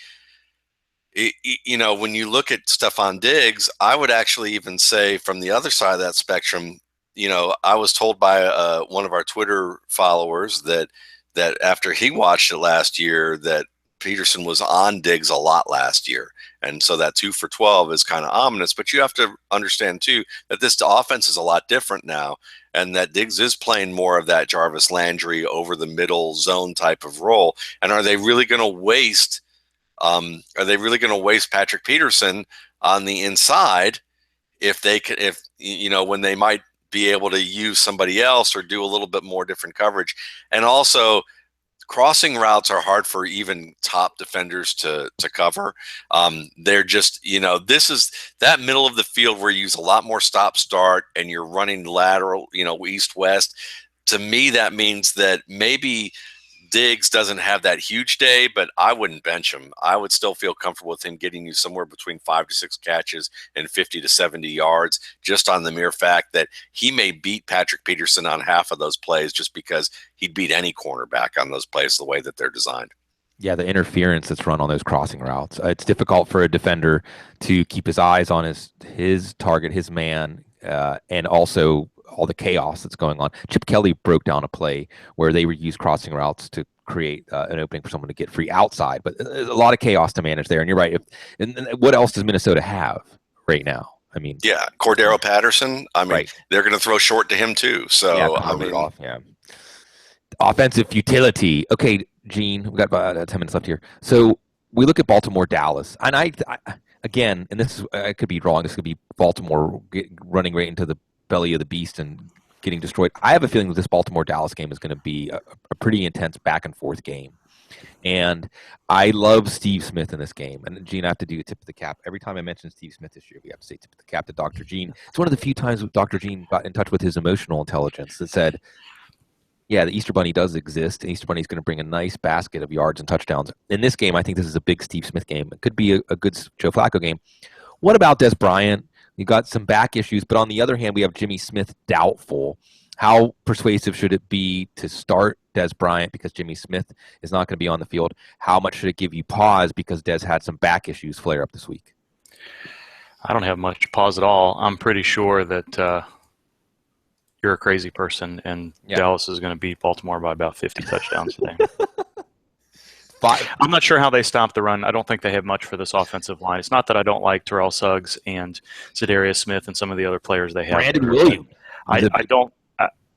when you look at Stephon Diggs, I would actually even say from the other side of that spectrum, I was told by one of our Twitter followers that after he watched it last year, that Peterson was on Diggs a lot last year. And so that 2 for 12 is kind of ominous, but you have to understand too, that this offense is a lot different now, and that Diggs is playing more of that Jarvis Landry over the middle zone type of role. And are they really going to waste Patrick Peterson on the inside when they might be able to use somebody else or do a little bit more different coverage? And also, crossing routes are hard for even top defenders to cover. They're just, this is that middle of the field where you use a lot more stop-start and you're running lateral, east-west. To me, that means that maybe Diggs doesn't have that huge day, but I wouldn't bench him. I would still feel comfortable with him getting you somewhere between 5 to 6 catches and 50 to 70 yards, just on the mere fact that he may beat Patrick Peterson on half of those plays just because he'd beat any cornerback on those plays the way that they're designed. Yeah, the interference that's run on those crossing routes. It's difficult for a defender to keep his eyes on his target, his man, and also all the chaos that's going on. Chip Kelly broke down a play where they would use crossing routes to create an opening for someone to get free outside, but there's a lot of chaos to manage there. And you're right. And what else does Minnesota have right now? I mean, yeah, Cordero Patterson. I mean, right. They're going to throw short to him too. So yeah, offensive futility. Okay, Gene, we've got about 10 minutes left here. So we look at Baltimore, Dallas, and I again, and this is, I could be wrong. This could be Baltimore running right into the belly of the beast and getting destroyed. I have a feeling that this Baltimore-Dallas game is going to be a pretty intense back-and-forth game. And I love Steve Smith in this game. And, Gene, I have to do a tip of the cap. Every time I mention Steve Smith this year, we have to say tip of the cap to Dr. Gene. It's one of the few times Dr. Gene got in touch with his emotional intelligence that said, yeah, the Easter Bunny does exist, and Easter Bunny's going to bring a nice basket of yards and touchdowns. In this game, I think this is a big Steve Smith game. It could be a good Joe Flacco game. What about Des Bryant? You got some back issues, but on the other hand, we have Jimmy Smith doubtful. How persuasive should it be to start Des Bryant because Jimmy Smith is not going to be on the field? How much should it give you pause because Des had some back issues flare up this week? I don't have much pause at all. I'm pretty sure that you're a crazy person, and Dallas is going to beat Baltimore by about 50 touchdowns today. I'm not sure how they stop the run. I don't think they have much for this offensive line. It's not that I don't like Terrell Suggs and Za'Darius Smith and some of the other players they have. Brandon Williams.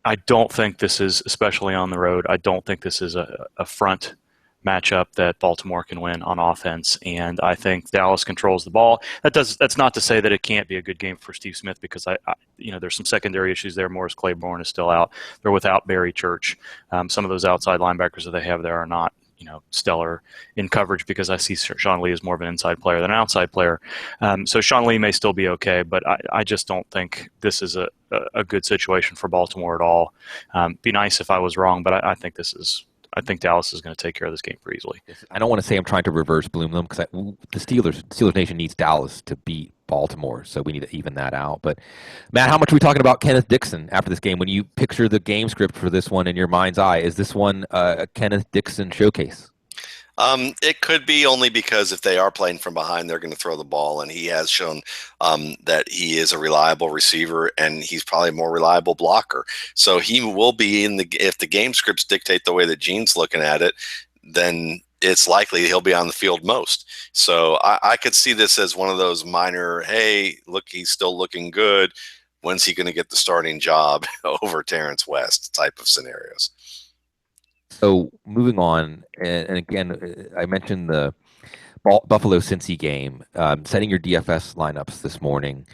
I don't think this is, especially on the road, I don't think this is a front matchup that Baltimore can win on offense, and I think Dallas controls the ball. That's not to say that it can't be a good game for Steve Smith, because I there's some secondary issues there. Morris Claiborne is still out. They're without Barry Church. Some of those outside linebackers that they have there are not stellar in coverage, because I see Sean Lee as more of an inside player than an outside player. So Sean Lee may still be okay, but I just don't think this is a good situation for Baltimore at all. Be nice if I was wrong, but I think Dallas is going to take care of this game pretty easily. I don't want to say I'm trying to reverse bloom them, because the Steelers Nation needs Dallas to beat Baltimore, so we need to even that out. But Matt, how much are we talking about Kenneth Dixon after this game? When you picture the game script for this one in your mind's eye, is this one a Kenneth Dixon showcase? It could be, only because if they are playing from behind, they're going to throw the ball, and he has shown that he is a reliable receiver, and he's probably a more reliable blocker. So he will be if the game scripts dictate the way that Gene's looking at it, then it's likely he'll be on the field most. So I could see this as one of those minor, hey, look, he's still looking good. When's he going to get the starting job over Terrence West type of scenarios? So moving on, and again, I mentioned the Buffalo-Cincy game, setting your DFS lineups this morning.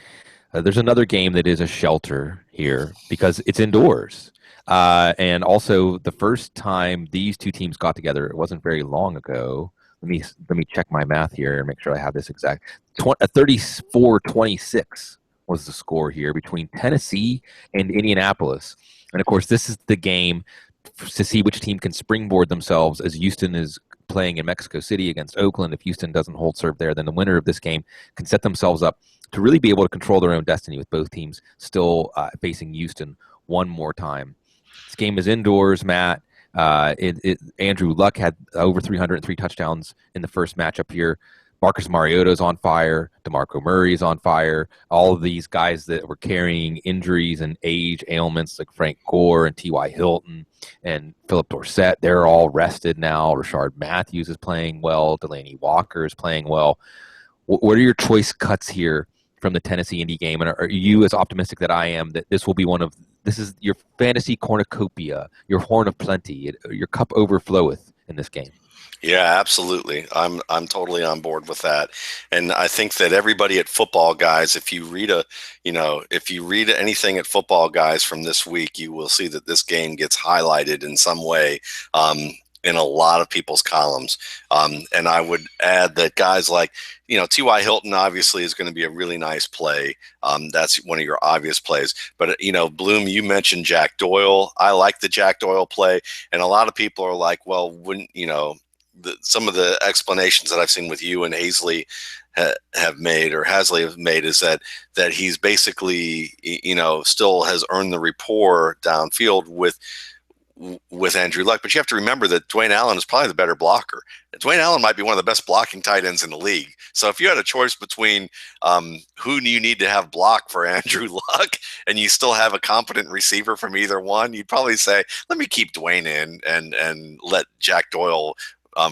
There's another game that is a shelter here because it's indoors. And also, the first time these two teams got together, it wasn't very long ago. Let me check my math here and make sure I have this exact. 34-26 was the score here between Tennessee and Indianapolis. And, of course, this is the game to see which team can springboard themselves, as Houston is playing in Mexico City against Oakland. If Houston doesn't hold serve there, then the winner of this game can set themselves up to really be able to control their own destiny, with both teams still facing Houston one more time. This game is indoors, Matt. Andrew Luck had over 303 touchdowns in the first matchup here. Marcus Mariota's on fire. DeMarco Murray's on fire. All of these guys that were carrying injuries and age ailments, like Frank Gore and T.Y. Hilton and Philip Dorsett, they're all rested now. Rashard Matthews is playing well. Delaney Walker is playing well. What are your choice cuts here from the Tennessee-Indy game? And are you as optimistic that I am that this will be this is your fantasy cornucopia, your horn of plenty, your cup overfloweth in this game? Yeah, absolutely. I'm totally on board with that. And I think that everybody at Football Guys, if you read anything at Football Guys from this week, you will see that this game gets highlighted in some way in a lot of people's columns. And I would add that guys like, T.Y. Hilton obviously is going to be a really nice play. That's one of your obvious plays. But, Bloom, you mentioned Jack Doyle. I like the Jack Doyle play. And a lot of people are like, well, wouldn't, some of the explanations that I've seen with you and Hasley have made is that he's basically, still has earned the rapport downfield with Andrew Luck. But you have to remember that Dwayne Allen is probably the better blocker. Dwayne Allen might be one of the best blocking tight ends in the league. So if you had a choice between who do you need to have block for Andrew Luck, and you still have a competent receiver from either one, you'd probably say, let me keep Dwayne in and let Jack Doyle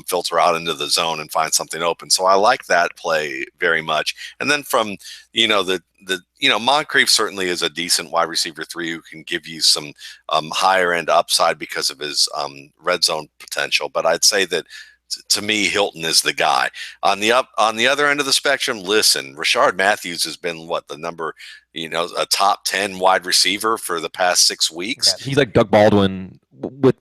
filter out into the zone and find something open. So I like that play very much. And then from, Moncrief certainly is a decent wide receiver 3 who can give you some higher end upside because of his red zone potential. But I'd say that to me, Hilton is the guy. On the other end of the spectrum, listen, Rashard Matthews has been a top 10 wide receiver for the past 6 weeks. Yeah, he's like Doug Baldwin with,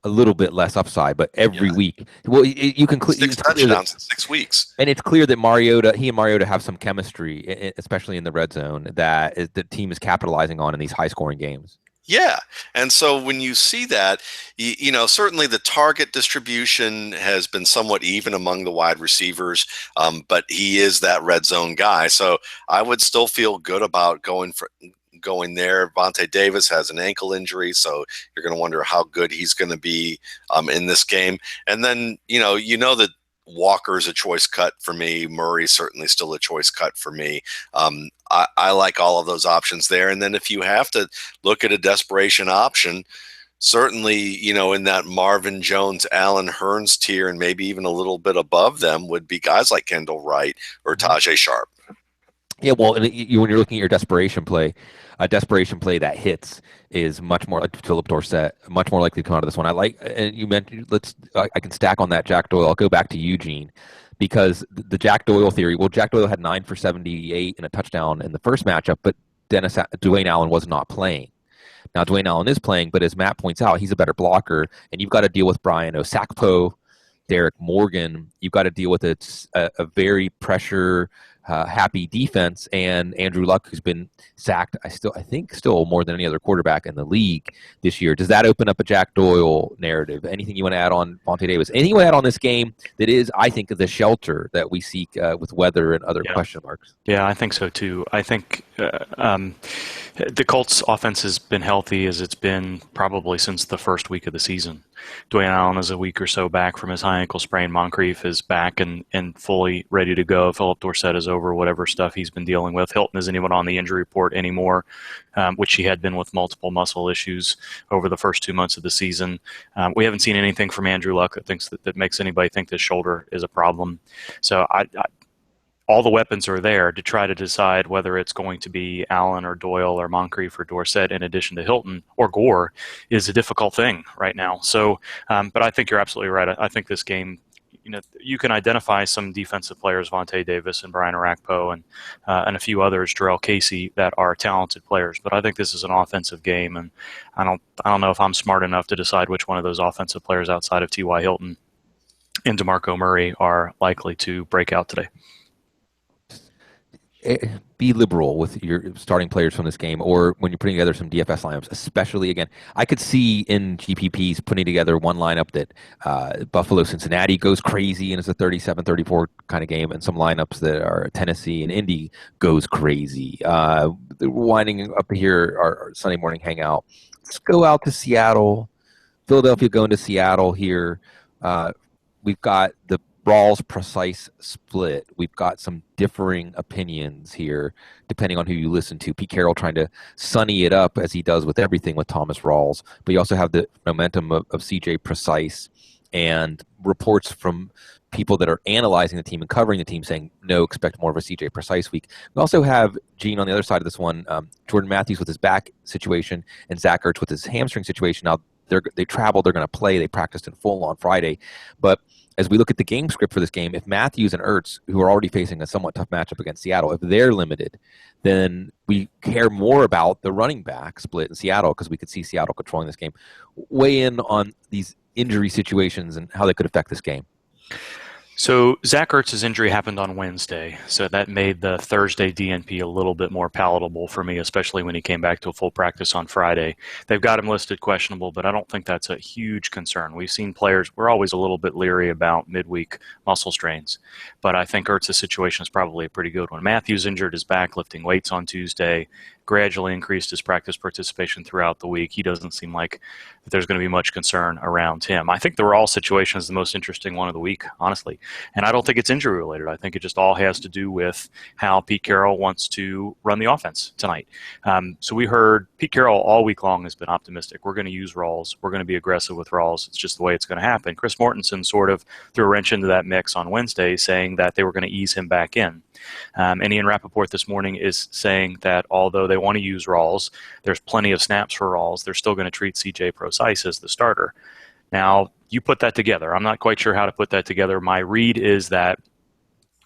a little bit less upside, but every week. Well, you can 6 touchdowns in 6 weeks. And it's clear that he and Mariota have some chemistry, especially in the red zone, that the team is capitalizing on in these high-scoring games. Yeah. And so when you see that, certainly the target distribution has been somewhat even among the wide receivers, but he is that red zone guy. So I would still feel good about going there. Vontae Davis has an ankle injury, so you're going to wonder how good he's going to be in this game. And then, that Walker's a choice cut for me. Murray's certainly still a choice cut for me. I like all of those options there. And then if you have to look at a desperation option, certainly, in that Marvin Jones, Allen Hurns tier, and maybe even a little bit above them would be guys like Kendall Wright or Tajay Sharp. Yeah, well, and when you're looking at your desperation play, a desperation play that hits is much more like Philip Dorsett, much more likely to come out of this one. And you mentioned, I can stack on that Jack Doyle. I'll go back to Eugene because the Jack Doyle theory, well, Jack Doyle had 9 for 78 and a touchdown in the first matchup, but Dwayne Allen was not playing. Now, Dwayne Allen is playing, but as Matt points out, he's a better blocker, and you've got to deal with Brian Osakpo, Derek Morgan. You've got to deal with a very pressure happy defense, and Andrew Luck, who's been sacked, I think still more than any other quarterback in the league this year. Does that open up a Jack Doyle narrative? Anything you want to add on Vontae Davis? Anything you want to add on this game that is, I think, the shelter that we seek with weather and other question marks? Yeah, I think so too. I think the Colts offense has been healthy as it's been probably since the first week of the season. Dwayne Allen is a week or so back from his high ankle sprain. Moncrief is back and fully ready to go. Philip Dorsett is over whatever stuff he's been dealing with. Hilton isn't even on the injury report anymore, which he had been with multiple muscle issues over the first 2 months of the season. We haven't seen anything from Andrew Luck that makes anybody think this shoulder is a problem. So all the weapons are there to try to decide whether it's going to be Allen or Doyle or Moncrief or Dorsett in addition to Hilton or Gore is a difficult thing right now. So, but I think you're absolutely right. I think this game, you can identify some defensive players, Vontae Davis and Brian Orakpo and a few others, Jarrell Casey, that are talented players. But I think this is an offensive game, and I don't know if I'm smart enough to decide which one of those offensive players outside of T.Y. Hilton and DeMarco Murray are likely to break out today. Be liberal with your starting players from this game, or when you're putting together some DFS lineups, especially, again, I could see in GPPs putting together one lineup that Buffalo-Cincinnati goes crazy and it's a 37-34 kind of game, and some lineups that are Tennessee and Indy goes crazy. Winding up here our Sunday morning hangout. Let's go out to Seattle. Philadelphia going to Seattle here. We've got the Rawls precise split. We've got some differing opinions here, depending on who you listen to. Pete Carroll trying to sunny it up as he does with everything with Thomas Rawls, but you also have the momentum of CJ Precise and reports from people that are analyzing the team and covering the team saying, no, expect more of a CJ Precise week. We also have Gene on the other side of this one, Jordan Matthews with his back situation and Zach Ertz with his hamstring situation. Now, they travel, they're going to play. They practiced in full on Friday, but as we look at the game script for this game, if Matthews and Ertz, who are already facing a somewhat tough matchup against Seattle, if they're limited, then we care more about the running back split in Seattle because we could see Seattle controlling this game. Weigh in on these injury situations and how they could affect this game. So Zach Ertz's injury happened on Wednesday, so that made the Thursday DNP a little bit more palatable for me, especially when he came back to a full practice on Friday. They've got him listed questionable, but I don't think that's a huge concern. We've seen players, we're always a little bit leery about midweek muscle strains, but I think Ertz's situation is probably a pretty good one. Matthews injured his back lifting weights on Tuesday, gradually increased his practice participation throughout the week. He doesn't seem like there's going to be much concern around him. I think the Rawls situation is the most interesting one of the week, honestly. And I don't think it's injury related. I think it just all has to do with how Pete Carroll wants to run the offense tonight. So we heard Pete Carroll all week long has been optimistic. We're going to use Rawls. We're going to be aggressive with Rawls. It's just the way it's going to happen. Chris Mortensen sort of threw a wrench into that mix on Wednesday, saying that they were going to ease him back in. And Ian Rappaport this morning is saying that although they want to use Rawls, there's plenty of snaps for Rawls. They're still going to treat CJ Precise as the starter. Now, you put that together. I'm not quite sure how to put that together. My read is that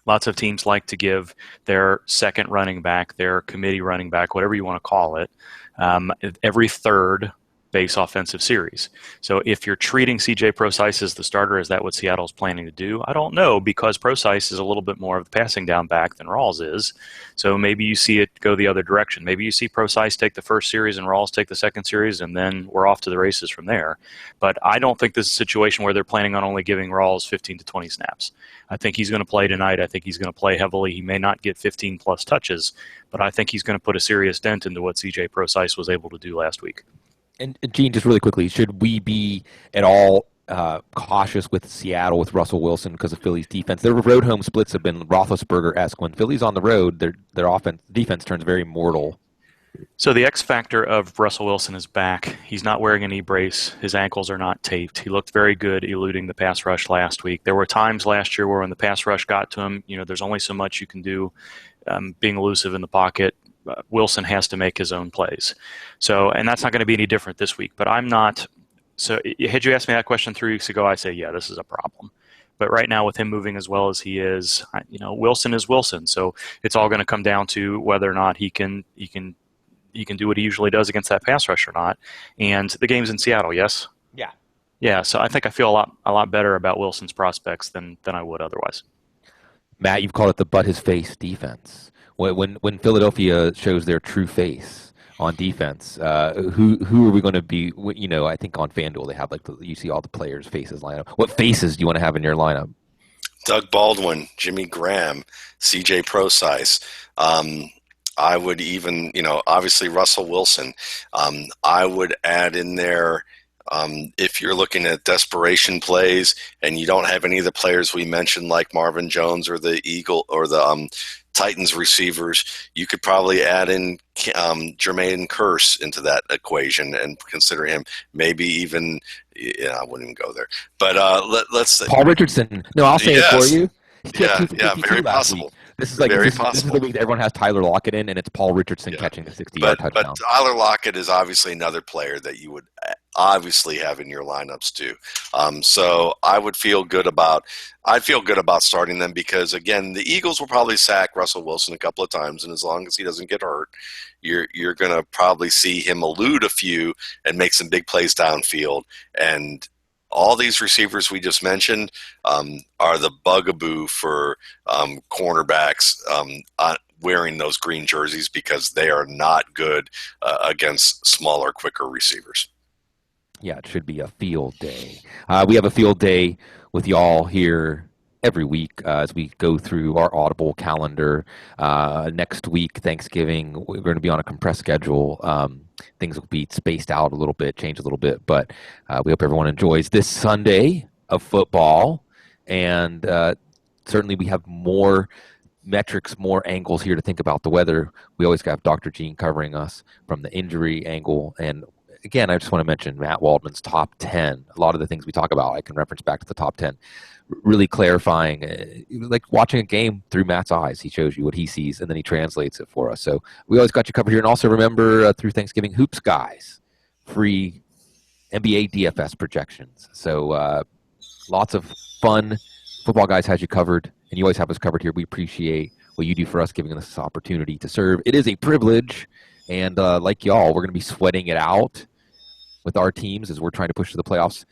lots of teams like to give their second running back, their committee running back, whatever you want to call it, every third base offensive series. So if you're treating CJ Prosise as the starter, is that what Seattle's planning to do? I don't know, because Prosise is a little bit more of the passing down back than Rawls is. So maybe you see it go the other direction. Maybe you see Prosise take the first series and Rawls take the second series, and then we're off to the races from there. But I don't think this is a situation where they're planning on only giving Rawls 15 to 20 snaps. I think he's going to play tonight. I think he's going to play heavily. He may not get 15-plus touches, but I think he's going to put a serious dent into what CJ Prosise was able to do last week. And Gene, just really quickly, should we be at all cautious with Seattle, with Russell Wilson, because of Philly's defense? Their road home splits have been Roethlisberger-esque. When Philly's on the road, their defense turns very mortal. So the X factor of Russell Wilson is back. He's not wearing a knee brace. His ankles are not taped. He looked very good eluding the pass rush last week. There were times last year where when the pass rush got to him, there's only so much you can do being elusive in the pocket. Wilson has to make his own plays. So, and that's not going to be any different this week. But I'm not. So, had you asked me that question 3 weeks ago, I say, yeah, this is a problem. But right now, with him moving as well as he is, Wilson is Wilson. So it's all going to come down to whether or not he can do what he usually does against that pass rush or not. And the game's in Seattle, yes? Yeah. Yeah. So I think I feel a lot better about Wilson's prospects than I would otherwise. Matt, you've called it the butt his face defense. When Philadelphia shows their true face on defense, who are we going to be? I think on FanDuel they have you see all the players' faces line up. What faces do you want to have in your lineup? Doug Baldwin, Jimmy Graham, CJ Prosise. I would even, obviously Russell Wilson. I would add in there, if you're looking at desperation plays and you don't have any of the players we mentioned, like Marvin Jones or the Eagle or the Titans receivers, you could probably add in Jermaine Kearse into that equation and consider him. Maybe even, I wouldn't even go there. But let's Paul Richardson. No, I'll say it for you. Yeah, very possible. This is this is the week that everyone has Tyler Lockett in, and it's Paul Richardson catching the 60-yard touchdown. But Tyler Lockett is obviously another player that you would obviously have in your lineups too. So I'd feel good about starting them because, again, the Eagles will probably sack Russell Wilson a couple of times, and as long as he doesn't get hurt, you're going to probably see him elude a few and make some big plays downfield. And all these receivers we just mentioned are the bugaboo for cornerbacks wearing those green jerseys because they are not good against smaller, quicker receivers. Yeah, it should be a field day. We have a field day with y'all here every week as we go through our Audible calendar. Next week, Thanksgiving, we're going to be on a compressed schedule. Things will be spaced out a little bit, change a little bit, but we hope everyone enjoys this Sunday of football. And certainly we have more metrics, more angles here to think about the weather. We always have Dr. Gene covering us from the injury angle. And again, I just want to mention Matt Waldman's top 10. A lot of the things we talk about, I can reference back to the top 10. Really clarifying, like watching a game through Matt's eyes. He shows you what he sees, and then he translates it for us. So we always got you covered here. And also remember, through Thanksgiving, Hoops Guys, free NBA DFS projections. So lots of fun. Football Guys has you covered, and you always have us covered here. We appreciate what you do for us, giving us this opportunity to serve. It is a privilege, and like y'all, we're going to be sweating it out with our teams as we're trying to push to the playoffs.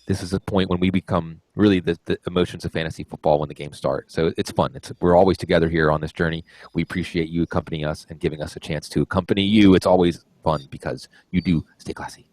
This is a point when we become really the emotions of fantasy football when the games start. So it's fun. We're always together here on this journey. We appreciate you accompanying us and giving us a chance to accompany you. It's always fun because you do stay classy.